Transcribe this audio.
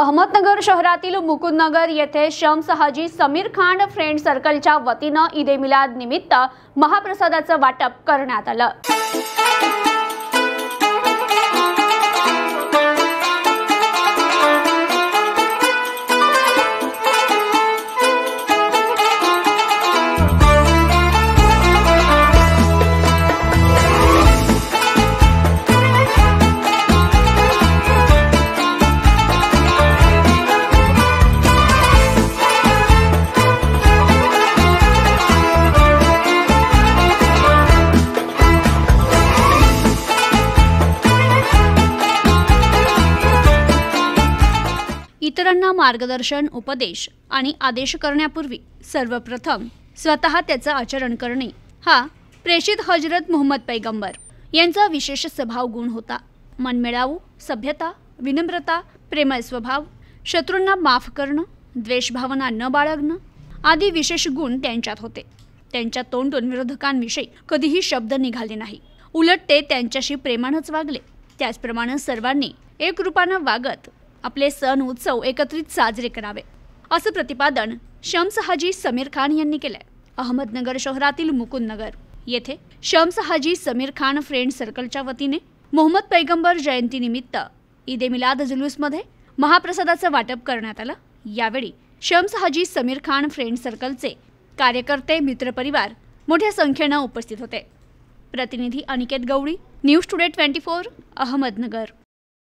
अहमदनगर शहरातील मुकुंदनगर येथे शम्स हाजी समीर खान फ्रेंड सर्कलच्या वतीने ईद ए मिलाद निमित्त महाप्रसादाचं वाटप करण्यात आलं। इतरांना मार्गदर्शन, उपदेश आणि आदेश करण्यापूर्वी सर्वप्रथम स्वतः त्याचं आचरण करणे हा प्रेषित हजरत मुहम्मद पैगंबर यांचा विशेष स्वभाव गुण होता। मनमिळावू, सभ्यता, विनम्रता, प्रेमळ स्वभाव, शत्रूंना माफ करणं, द्वेषभावना न बाळगणं आदी विशेष गुण त्यांच्यात होते। त्यांच्या तोंडून विरोधकांविषयी कधीही शब्द निघाले नाही, उलट ते त्यांच्याशी प्रेमानंच वागले। त्याचप्रमाणे सर्वांनी एक रूपानं वागत आपले सण उत्सव एकत्रित साजरे करावे असं प्रतिपादन शम्स हाजी समीर खान यांनी केले। अहमदनगर शहरातील मुकुंदनगर येथे शम्स हाजी समीर खान फ्रेंड सर्कलच्या वतीने मुहम्मद पैगंबर जयंतीनिमित्त ईद ए मिलाद जुलूसमध्ये महाप्रसादाचं वाटप करण्यात आलं। यावेळी शम्स हाजी समीर खान फ्रेंड सर्कलचे कार्यकर्ते, मित्रपरिवार मोठ्या संख्येने उपस्थित होते। प्रतिनिधी अनिकेत गवळी, न्यूज टुडे 24, अहमदनगर।